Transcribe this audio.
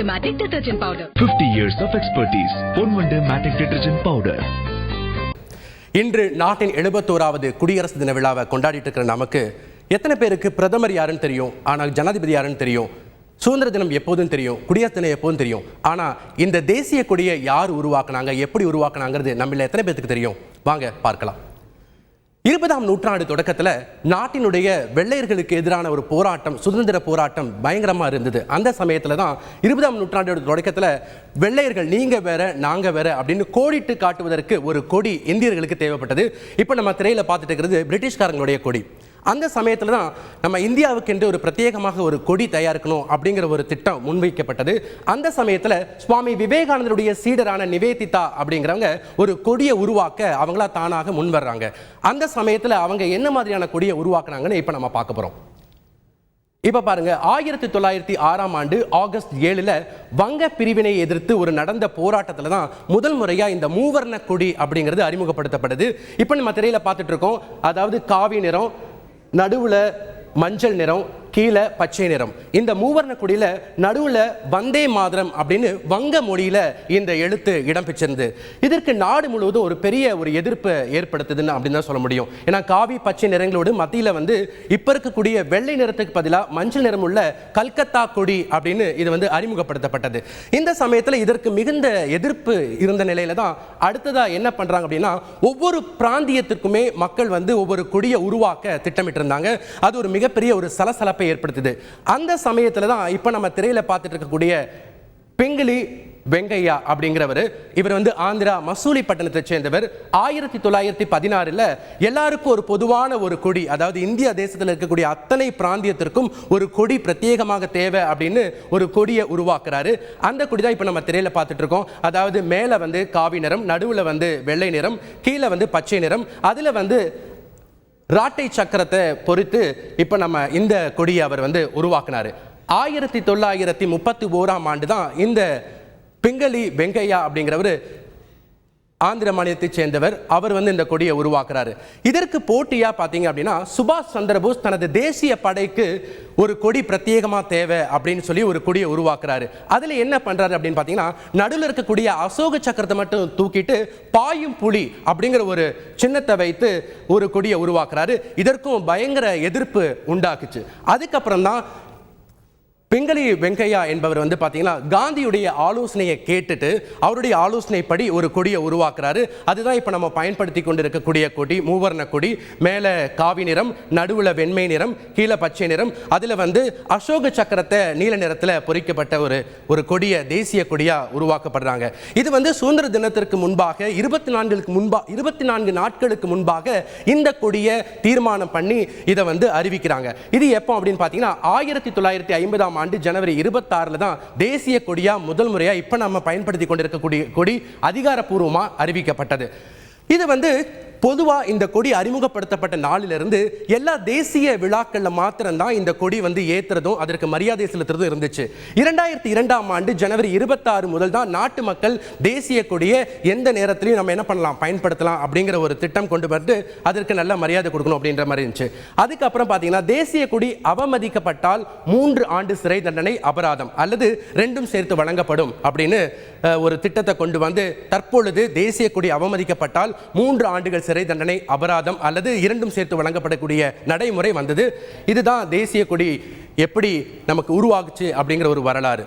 Ponvanda Matic Detergent Powder. 50 years of expertise. Ponvanda Matic Detergent Powder. இன்று நாட்டின் 71வது குடியரசு தின விழாவை கொண்டாடிட்டு இருக்கிற நமக்கு எத்தனை பேருக்கு பிரதமர் யாருன்னு தெரியும், ஆனால் ஜனாதிபதி யாருன்னு தெரியும், சுதந்திர தினம் எப்போதும் தெரியும், குடியரசு தினம் எப்போதும் தெரியும். ஆனால் இந்த தேசிய கொடியை யார் உருவாக்குனாங்க, எப்படி உருவாக்குனாங்கிறது நம்மள எத்தனை பேருக்கு தெரியும்? வாங்க பார்க்கலாம். 20ஆம் நூற்றாண்டு தொடக்கத்தில் நாட்டினுடைய வெள்ளையர்களுக்கு எதிரான ஒரு போராட்டம், சுதந்திர போராட்டம் பயங்கரமாக இருந்தது. அந்த சமயத்தில் தான் 20ஆம் நூற்றாண்டோட தொடக்கத்தில் வெள்ளையர்கள் நீங்கள் வேற நாங்கள் வேற அப்படின்னு கோடிட்டு காட்டுவதற்கு ஒரு கொடி இந்தியர்களுக்கு தேவைப்பட்டது. இப்போ நம்ம திரையில் பார்த்துட்டு இருக்கிறது பிரிட்டிஷ்காரங்களுடைய கொடி. அந்த சமயத்தில் தான் நம்ம இந்தியாவுக்கு என்று ஒரு பிரத்யேகமாக ஒரு கொடி தயாரிக்கணும் அப்படிங்கிற ஒரு திட்டம் முன்வைக்கப்பட்டது. அந்த சமயத்தில் சுவாமி விவேகானந்தருடைய சீடரான நிவேதிதா அப்படிங்கிறவங்க ஒரு கொடியை உருவாக்க அவங்களா தானாக முன் வர்றாங்க. அந்த சமயத்தில் அவங்க என்ன மாதிரியான கொடியை உருவாக்குனாங்கன்னு இப்போ நம்ம பார்க்க போகிறோம். இப்போ பாருங்க, 1906ஆம் ஆண்டு ஆகஸ்ட் 7 வங்க பிரிவினை எதிர்த்து ஒரு நடந்த போராட்டத்தில் தான் முதல் முறையாக இந்த மூவர்ண கொடி அப்படிங்கிறது அறிமுகப்படுத்தப்படுது. இப்போ நம்ம திரையில பார்த்துட்டு இருக்கோம். அதாவது காவி நிறம், நடுவில் மஞ்சள் நிறம், கீழே பச்சை நிறம். இந்த மூவர்ண கொடியில் நடுவில் வந்தே மாதரம் அப்படின்னு வங்க மொழியில் இந்த எழுத்து இடம்பெற்றிருந்தது. இதற்கு நாடு முழுவதும் ஒரு பெரிய ஒரு எதிர்ப்பு ஏற்படுத்துதுன்னு அப்படின்னு தான் சொல்ல முடியும். ஏன்னா காவி பச்சை நிறங்களோடு மத்தியில் வந்து இப்போ இருக்கக்கூடிய வெள்ளை நிறத்துக்கு பதிலாக மஞ்சள் நிறம் உள்ள கல்கத்தா கொடி அப்படின்னு இது அறிமுகப்படுத்தப்பட்டது. இந்த சமயத்தில் இதற்கு மிகுந்த எதிர்ப்பு இருந்த நிலையில தான் அடுத்ததாக என்ன பண்ணுறாங்க அப்படின்னா, ஒவ்வொரு பிராந்தியத்திற்குமே மக்கள் ஒவ்வொரு கொடியை உருவாக்க திட்டமிட்டிருந்தாங்க. அது ஒரு மிகப்பெரிய ஒரு சலசலப்பை ஏற்படுத்துது. அந்த சமயத்துல தான் இப்ப நம்ம திரையில பார்த்துட்டு இருக்கக்கூடிய பிங்களி வெங்கையா அப்படிங்கிறவர், இவர் ஆந்திரா மசூலி பட்டணத்தை சேர்ந்தவர். 1916 எல்லாருக்கும் ஒரு பொதுவான ஒரு கொடி, அதாவது இந்திய தேசத்தில் இருக்கக்கூடிய அத்தனை பிராந்தியத்திற்கும் ஒரு கொடி பிரத்யேகமாக தேவை அப்படின்னு ஒரு கொடியை உருவாக்குறாரு. அந்த கொடி தான் இப்ப நம்ம திரையில பார்த்துட்டு இருக்கோம். அதாவது மேல காவி நிறம், நடுவுல வெள்ளை நிறம், கீழே பச்சை நிறம், அதுல ராட்டை சக்கரத்தை பொறுத்து இப்ப நம்ம இந்த கொடியை அவர் உருவாக்கினாரு. 1931ஆம் ஆண்டு தான் இந்த பிங்களி வெங்கையா அப்படிங்கிறவர், ஆந்திர மாநிலத்தை சேர்ந்தவர், அவர் இந்த கொடியை உருவாக்குறாரு. இதற்கு போட்டியா பாத்தீங்க அப்படின்னா, சுபாஷ் சந்திரபோஸ் தனது தேசிய படைக்கு ஒரு கொடி பிரத்யேகமா தேவை அப்படின்னு சொல்லி ஒரு கொடியை உருவாக்குறாரு. அதுல என்ன பண்றாரு அப்படின்னு பாத்தீங்கன்னா, நடுவில் இருக்கக்கூடிய அசோக சக்கரத்தை மட்டும் தூக்கிட்டு பாயும் புலி அப்படிங்கிற ஒரு சின்னத்தை வைத்து ஒரு கொடியை உருவாக்குறாரு. இதற்கும் பயங்கர எதிர்ப்பு உண்டாக்குச்சு. அதுக்கப்புறம் தான் பிங்களி வெங்கையா என்பவர் பார்த்தீங்கன்னா காந்தியுடைய ஆலோசனையை கேட்டுட்டு அவருடைய ஆலோசனைப்படி ஒரு கொடியை உருவாக்குறாரு. அதுதான் இப்போ நம்ம பயன்படுத்தி கொண்டிருக்கக்கூடிய கொடி, மூவர்ண கொடி. மேலே காவி நிறம், நடுவில் வெண்மை நிறம், கீழே பச்சை நிறம், அதில் அசோக சக்கரத்தை நீல நிறத்தில் பொறிக்கப்பட்ட ஒரு கொடியை தேசிய கொடியாக உருவாக்கப்படுறாங்க. இது சுதந்திர தினத்திற்கு முன்பாக 24 நாட்களுக்கு முன்பாக இந்த கொடியை தீர்மானம் பண்ணி இதை அறிவிக்கிறாங்க. இது எப்போ அப்படின்னு பார்த்தீங்கன்னா 1950ஆம் ஆண்டு ஜனவரி 26 தான் தேசிய கொடியா முதல் முறையா இப்ப நம்ம பயன்படுத்தி கொண்டிருக்கக்கூடிய கொடி அதிகாரப்பூர்வமா அறிவிக்கப்பட்டது. இது பொதுவா இந்த கொடி அறிமுகப்படுத்தப்பட்ட நாளிலிருந்து எல்லா தேசிய விழாக்கள்ல மாத்திரம்தான் இந்த கொடி ஏத்துறதும் அதற்கு மரியாதை செலுத்துறதும் இருந்துச்சு. 2002ஆம் ஆண்டு ஜனவரி 26 முதல் தான் நாட்டு மக்கள் தேசிய கொடியை எந்த நேரத்திலையும் நம்ம என்ன பண்ணலாம், பயன்படுத்தலாம் அப்படிங்கிற ஒரு திட்டம் கொண்டு வந்து அதற்கு நல்ல மரியாதை கொடுக்கணும் அப்படின்ற மாதிரி இருந்துச்சு. அதுக்கப்புறம் பார்த்தீங்கன்னா, தேசிய கொடி அவமதிக்கப்பட்டால் 3 ஆண்டு சிறை தண்டனை, அபராதம் அல்லது ரெண்டும் சேர்த்து வழங்கப்படும் அப்படின்னு ஒரு திட்டத்தை கொண்டு வந்து தற்பொழுது தேசிய கொடி அவமதிக்கப்பட்டால் 3 ஆண்டுகள் சிறை தண்டனை, அபராதம் அல்லது இரண்டும் சேர்த்து வழங்கப்படக்கூடிய நடைமுறை வந்தது. இதுதான் தேசிய கொடி எப்படி நமக்கு உருவாகுச்சு அப்படிங்கிற ஒரு வரலாறு.